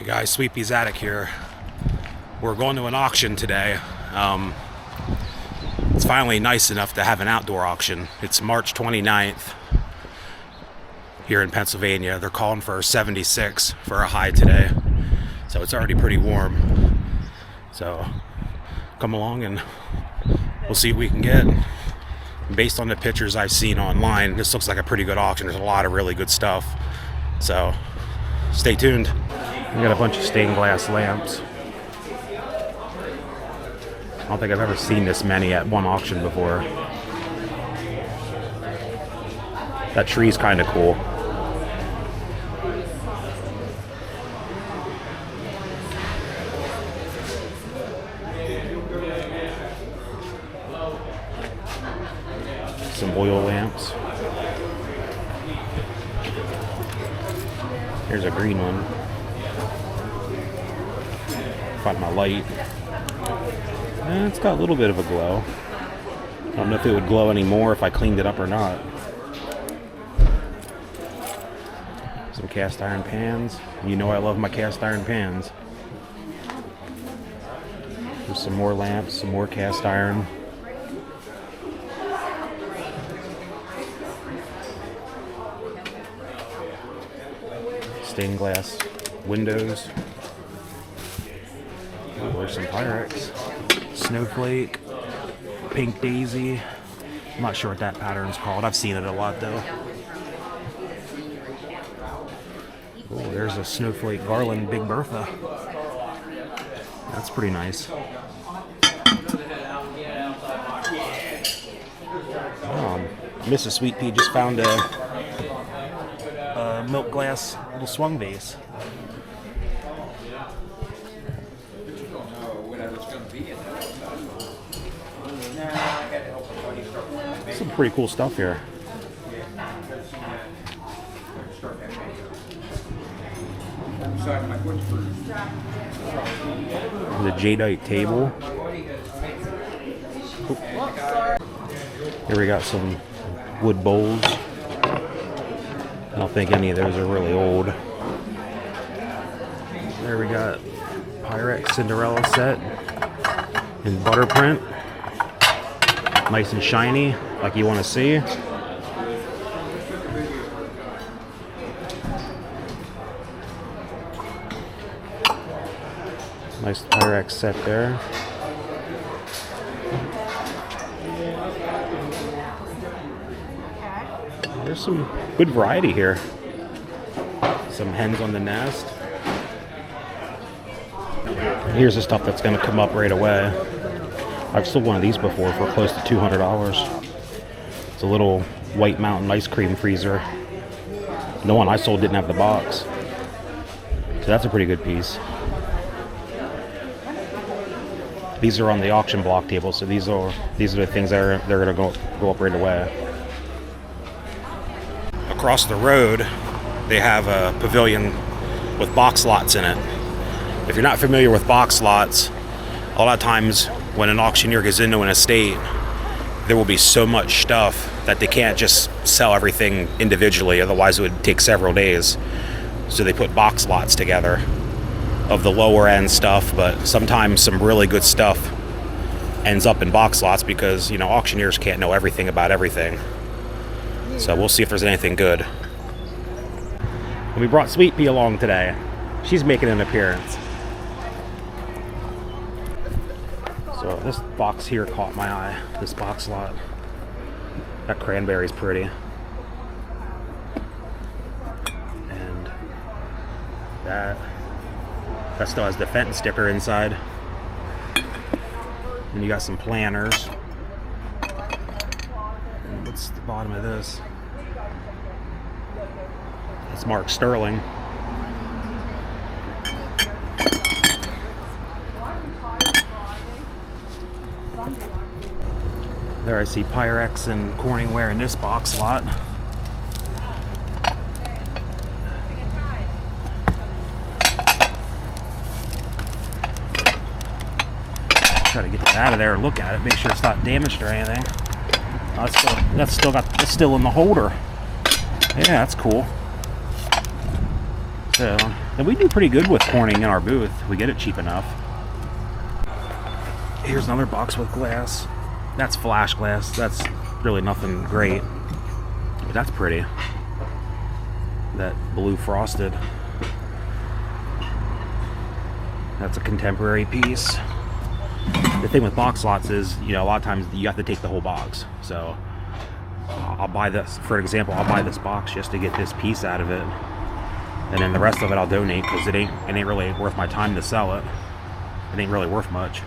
Hey guys, Sweetpea's Attic here. We're going to an auction today. It's finally nice enough to have an outdoor auction. It's March 29th here in Pennsylvania. They're calling for 76 for a high today. So it's already pretty warm. So come along and we'll see what we can get. Based on the pictures I've seen online, this looks like a pretty good auction. There's a lot of really good stuff. So stay tuned. We got a bunch of stained glass lamps. I don't think I've ever seen this many at one auction before. That tree's kind of cool. Some oil lamps. Here's a green one. Find my light. It's got a little bit of a glow. I don't know if it would glow anymore if I cleaned it up or not. Some cast iron pans. You know I love my cast iron pans. There's some more lamps, some more cast iron. Stained glass windows. There's some Pyrex. Snowflake. Pink daisy. I'm not sure what that pattern's called. I've seen it a lot though. Oh, there's a snowflake garland Big Bertha. That's pretty nice. Mrs. Sweetpea just found a milk glass little swung vase. Some pretty cool stuff here. The jadeite table. Here we got some wood bowls. I don't think any of those are really old. There we got Pyrex Cinderella set in butter print. Nice and shiny, like you want to see. Nice Pyrex set there. There's some good variety here. Some hens on the nest. Here's the stuff that's going to come up right away. I've sold one of these before for close to $200. It's a little White Mountain ice cream freezer. The one I sold didn't have the box. So that's a pretty good piece. These are on the auction block table, so these are the things that they're going to go up right away. Across the road, they have a pavilion with box lots in it. If you're not familiar with box lots, a lot of times when an auctioneer gets into an estate, there will be so much stuff that they can't just sell everything individually, otherwise it would take several days. So they put box lots together of the lower end stuff, but sometimes some really good stuff ends up in box lots because, you know, auctioneers can't know everything about everything. So we'll see if there's anything good. And we brought Sweetpea along today. She's making an appearance. So this box here caught my eye, this box lot. That cranberry's pretty. And that still has the Fenton sticker inside. And you got some planners. And what's the bottom of this? It's Mark Sterling. There I see Pyrex and Corningware in this box lot. Try to get it out of there and look at it, make sure it's not damaged or anything. That's still in the holder. Yeah, that's cool. So, and we do pretty good with corning in our booth. We get it cheap enough. Here's another box with glass. That's flash glass. That's really nothing great, but that's pretty. That blue frosted. That's a contemporary piece. The thing with box lots is, you know, a lot of times you have to take the whole box. So I'll buy this, for example, I'll buy this box just to get this piece out of it, and then the rest of it I'll donate, because it ain't really worth my time to sell it. It ain't really worth much.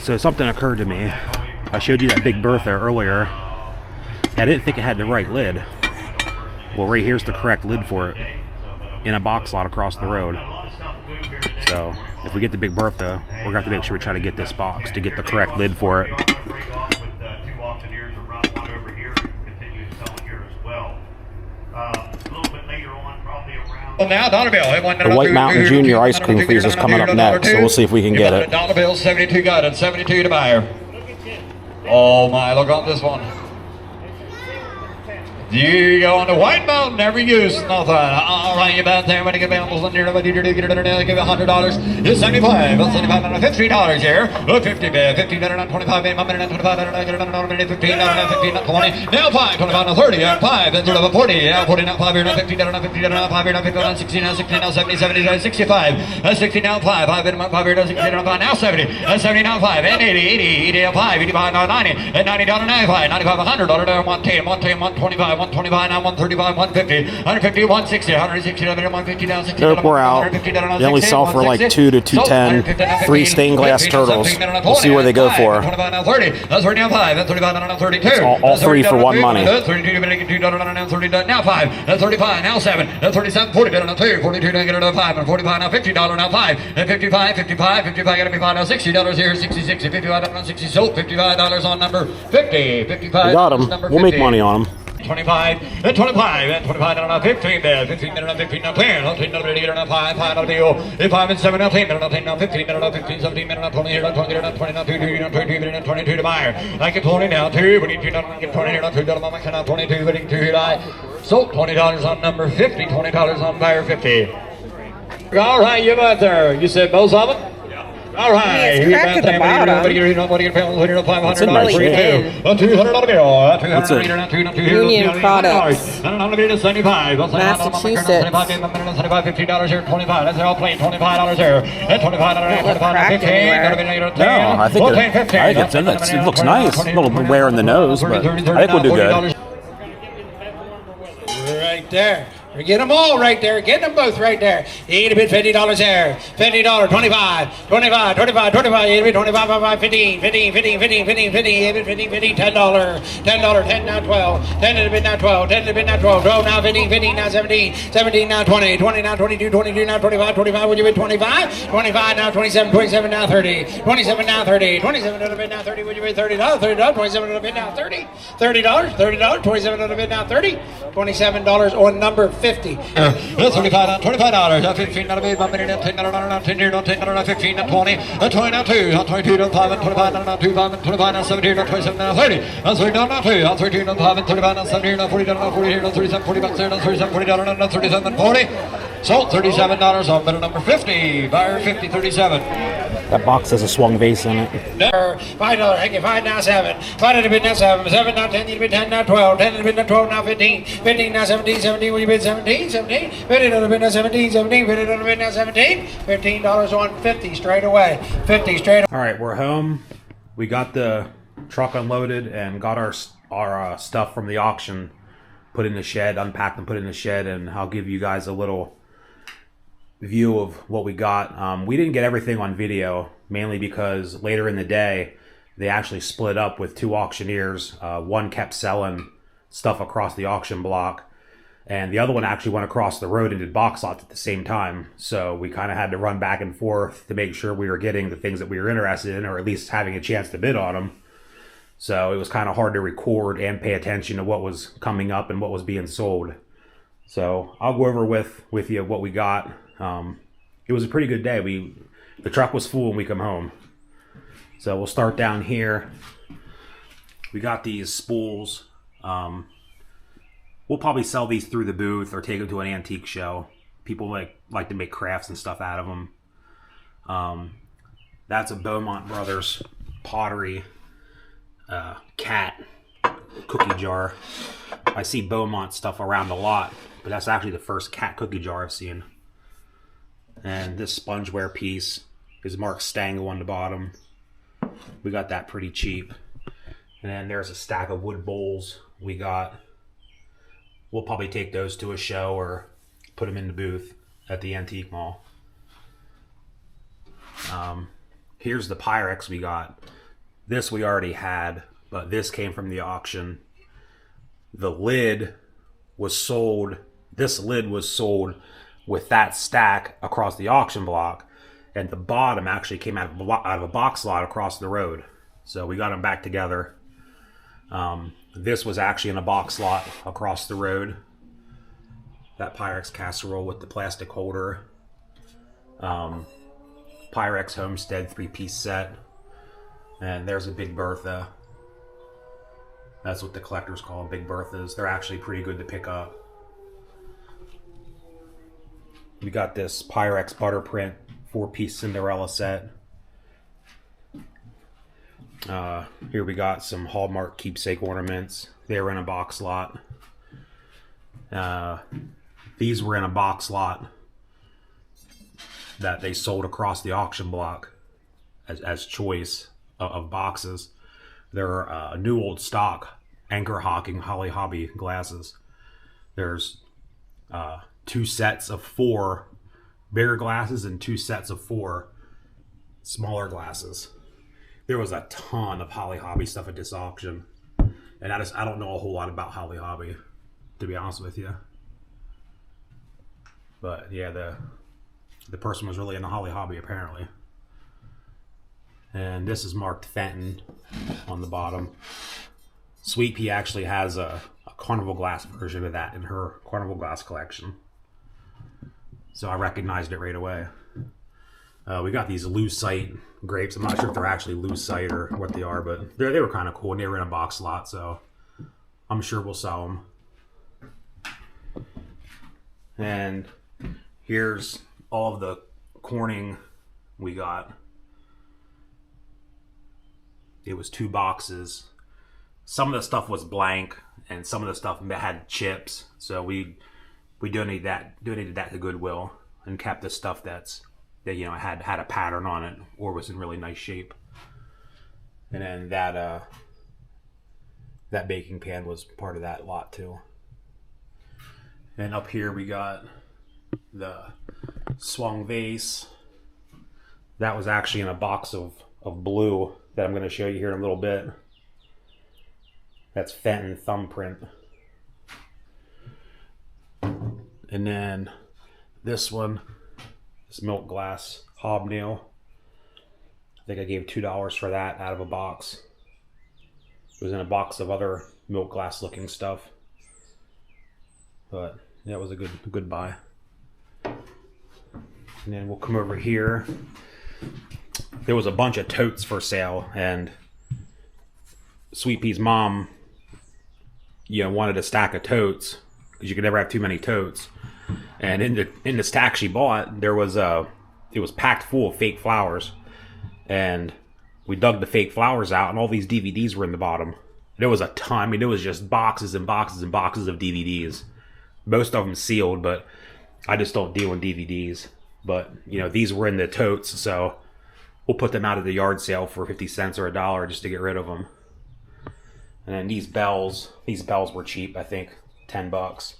So something occurred to me. I showed you that Big Bertha earlier. I didn't think it had the right lid. Well, right here's the correct lid for it, in a box lot across the road. So if we get the Big Bertha, we're gonna have to make sure we try to get this box to get the correct lid for it. Now, dollar bill. The White Mountain Junior ice cream freezer is coming up next, so we'll see if we can get it. Dollar bill, 72 got it, 72 to buyer. Oh my, look on this one. You go on the White Mountain, never use nothing. All right, you bet there. When you get almost under, give it $100. It's 75. It's $75. $50 here. Look, 50 bid. 50 better than 25. $25. Get it on $15. 15 not 20. Now 5. 25 now 30. Now 5. Then 40. Now 40 now 5 here. Now 50 now 50 now 5 here. Now 50 now 60 now 60 now 70 70 now 65. That's 60 now 5. 5 here. 5 here. 60 now 5. Now 70. That's 70 now 5. And 80 80 now 5. 85 now 90. And $90 95. $95 $100 $110 $110 $125 $125 now 135 150 150 160 160 150 down 60. Nope, we're out. They only sell for like 2 to 210. 3 stained glass turtles. We'll see where they go for. 25 now 30. That's 30 now 5. That's 35 now 32. All 3 for one money. That's 32 now 30 now 5. That's 35 now 7. That's 37 40 now 2. 42 now get it 5. And 45 now $50 now 5. And 55 gotta be 5 now $60 here 60 60 55 now 60 sold $55 on number 50 55. We got them. We'll make money on them. 25 and 25 and 25 and 15 there 15 and 15 now 10 15 now 8 and 5 5 now deal 5 and 7 now 10 now 10 now 15 now 15 17 now 20 here now 20 now 20 now 22 now 22 now 22 to buyer like a 20 now 2 but you don't get 20 now 2 dollars now 22 but 2 here I sold $20 on number 50 $20 on buyer 50. All right, you got there. You said both of them. All right, it's cracked at the bottom. It's a nice shape. That's it. Union Products. Massachusetts. $50 here, 25. That's all plain. $25 here. No, I think it looks nice. A little wear in the nose, but I think we'll do good. Right there. We get them all right there. Get them both right there. You get a bid $50 there. $50, 25, 25, 25, 25. You get a bid 25, 15, 15, 15, 15, 15, 15, 15, 15, $10, $10, 10 now 12, 10 to the bid now 12, 10 to the bid now 12, 12 now 15, 15 now 17, 17 now 20, 20 now 22, 22 now 25, 25. Would you bid 25? 25 now 27, 27 now 30, 27 now 30, 27 to the bid now 30. Would you bid $30? $30, 27 to the bid now 30, $30, $30, 27 to the bid now 30, $27 on number 50. That's $25 now, $25. 15 now, $1 minute, $10 now, 10 here, $10 now, 15 now, 20, 20 now, 2, 22 now, 5, 25 now, 2, 5, 25 now, 17 now, 27 now, 30. That's 30 now, 2, 13 now, 5, 25 now, 70 now, 40 now, 40 here, 37, 40 bucks there, 37, $40 now, 37, 40. Sold $37 on bidder number 50. Buyer 50, 37. That box has a swung vase in it. $5, hang it, 5 now 7, 5 to the bid now 7, 7 now 10, you bid 10 now 12, 10 to the bid now 12 now 15, 15 now 17, 17, will you bid 17, 17, 50 to the bid now 17, 17, 50 to the bid now 17, $15 on 50 straight away, 50 straight away. All right, we're home. We got the truck unloaded and got our stuff from the auction put in the shed, unpacked and put in the shed, and I'll give you guys a little view of what we got. We didn't get everything on video, mainly because later in the day they actually split up with 2 auctioneers. One kept selling stuff across the auction block, and the other one actually went across the road and did box lots at the same time. So we kind of had to run back and forth to make sure we were getting the things that we were interested in, or at least having a chance to bid on them. So it was kind of hard to record and pay attention to what was coming up and what was being sold. So I'll go over with you what we got. It was a pretty good day. The truck was full when we come home. So we'll start down here. We got these spools. We'll probably sell these through the booth or take them to an antique show. People like to make crafts and stuff out of them. That's a Beaumont Brothers pottery cat cookie jar. I see Beaumont stuff around a lot, but that's actually the first cat cookie jar I've seen. And this spongeware piece is marked Stango on the bottom. We got that pretty cheap. And then there's a stack of wood bowls we got. We'll probably take those to a show or put them in the booth at the antique mall. Here's the Pyrex we got. This we already had, but this came from the auction. The lid was sold. This lid was sold with that stack across the auction block, and the bottom actually came out of a box lot across the road. So we got them back together. This was actually in a box lot across the road. That Pyrex casserole with the plastic holder. Pyrex Homestead 3-piece set. And there's a Big Bertha. That's what the collectors call Big Berthas. They're actually pretty good to pick up. We got this Pyrex butter print 4-piece Cinderella set. Here we got some Hallmark keepsake ornaments. They were in a box lot. These were in a box lot that they sold across the auction block as choice of boxes. They're new old stock Anchor Hawking Holly Hobby glasses. There's 2 sets of 4 bigger glasses and 2 sets of 4 smaller glasses. There was a ton of Holly Hobby stuff at this auction, and I don't know a whole lot about Holly Hobby, to be honest with you. But yeah, the person was really into Holly Hobby apparently. And this is marked Fenton on the bottom. Sweetpea actually has a carnival glass version of that in her carnival glass collection, so I recognized it right away. We got these lucite grapes. I'm not sure if they're actually lucite or what they are, but they were kind of cool, and they were in a box lot, so I'm sure we'll sell them. And here's all of the Corning we got. It was 2 boxes. Some of the stuff was blank, and some of the stuff had chips, so we donated that to Goodwill and kept the stuff that had a pattern on it or was in really nice shape. And then that baking pan was part of that lot too. And up here we got the swung vase. That was actually in a box of blue that I'm going to show you here in a little bit. That's Fenton thumbprint. And then this one, this milk glass hobnail. I think I gave $2 for that out of a box. It was in a box of other milk glass looking stuff. But yeah, it was a good buy. And then we'll come over here. There was a bunch of totes for sale, and Sweetpea's mom, wanted a stack of totes because you could never have too many totes. And in the stack she bought, it was packed full of fake flowers, and we dug the fake flowers out, and all these DVDs were in the bottom. There was a ton. I mean, there was just boxes and boxes and boxes of DVDs. Most of them sealed, but I just don't deal in DVDs. But these were in the totes, so we'll put them out at the yard sale for 50 cents or $1 just to get rid of them. And then these bells were cheap. I think $10.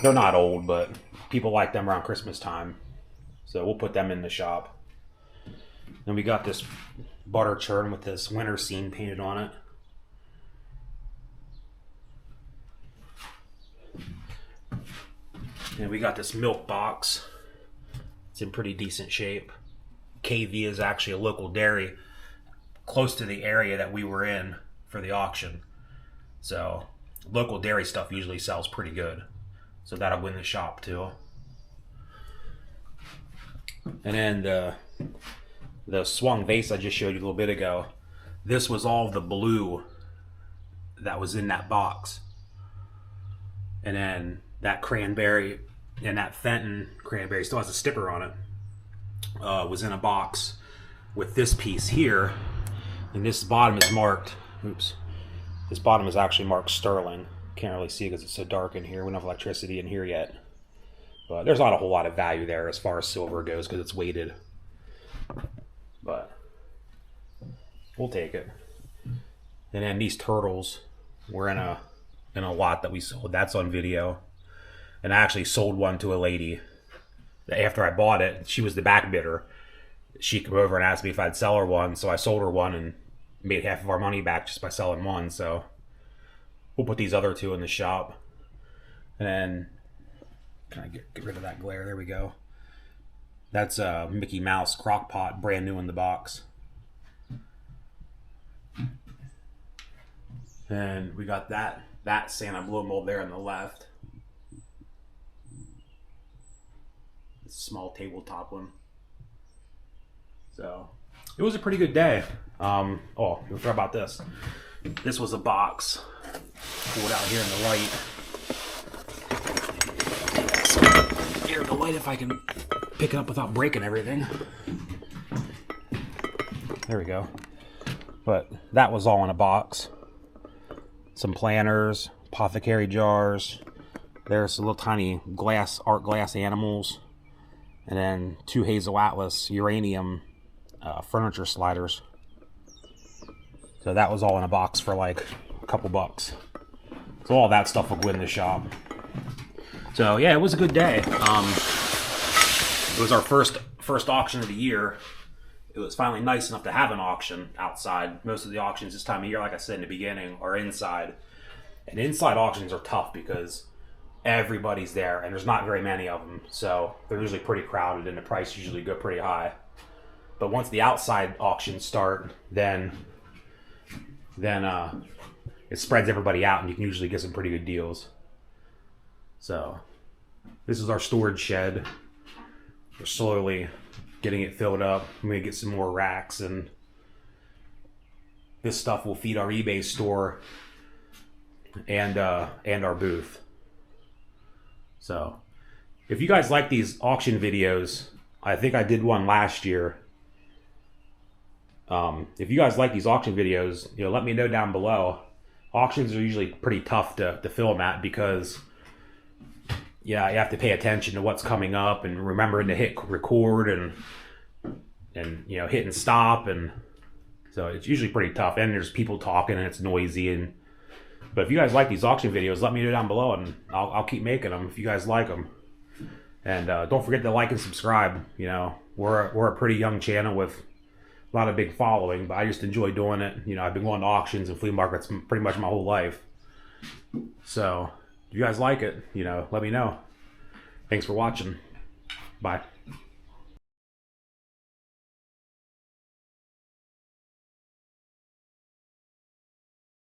They're not old, but people like them around Christmas time, so we'll put them in the shop. Then we got this butter churn with this winter scene painted on it. And we got this milk box. It's in pretty decent shape. KV is actually a local dairy close to the area that we were in for the auction. So local dairy stuff usually sells pretty good. So that'll win the shop too. And then the swung vase I just showed you a little bit ago. This was all the blue that was in that box. And then that cranberry and that Fenton cranberry still has a sticker on it. Was in a box with this piece here, and this bottom is marked. Oops. This bottom is actually marked sterling. Can't really see because it's so dark in here. We don't have electricity in here yet. But there's not a whole lot of value there as far as silver goes because it's weighted. But we'll take it. And then these turtles were in a lot that we sold. That's on video. And I actually sold one to a lady. After I bought it, she was the back bidder. She came over and asked me if I'd sell her one, so I sold her one and made half of our money back just by selling one. So we'll put these other two in the shop. And then, can I get rid of that glare? There we go. That's a Mickey Mouse crock pot, brand new in the box. And we got that Santa blow mold there on the left. Small tabletop one. So it was a pretty good day. Oh, we forgot about this. This was a box pulled out here in the light. Here in the light, if I can pick it up without breaking everything. There we go. But that was all in a box. Some planters, apothecary jars. There's some little tiny art glass animals. And then 2 Hazel Atlas uranium furniture sliders. So that was all in a box for like a couple bucks. So all that stuff will go in the shop. So yeah, it was a good day. It was our first auction of the year. It was finally nice enough to have an auction outside. Most of the auctions this time of year, like I said in the beginning, are inside. And inside auctions are tough because everybody's there and there's not very many of them, so they're usually pretty crowded and the price usually go pretty high. But once the outside auctions start, then it spreads everybody out and you can usually get some pretty good deals. So this is our storage shed. We're slowly getting it filled up. I'm gonna get some more racks, and this stuff will feed our eBay store and our booth. So, if you guys like these auction videos, I think I did one last year. If you guys like these auction videos, let me know down below. Auctions are usually pretty tough to film at because, you have to pay attention to what's coming up and remembering to hit record and hit and stop, and so it's usually pretty tough. And there's people talking and it's noisy. But if you guys like these auction videos, let me know down below, and I'll keep making them if you guys like them. And don't forget to like and subscribe. We're a pretty young channel with a lot of big following, but I just enjoy doing it. I've been going to auctions and flea markets pretty much my whole life. So if you guys like it, let me know. Thanks for watching. Bye.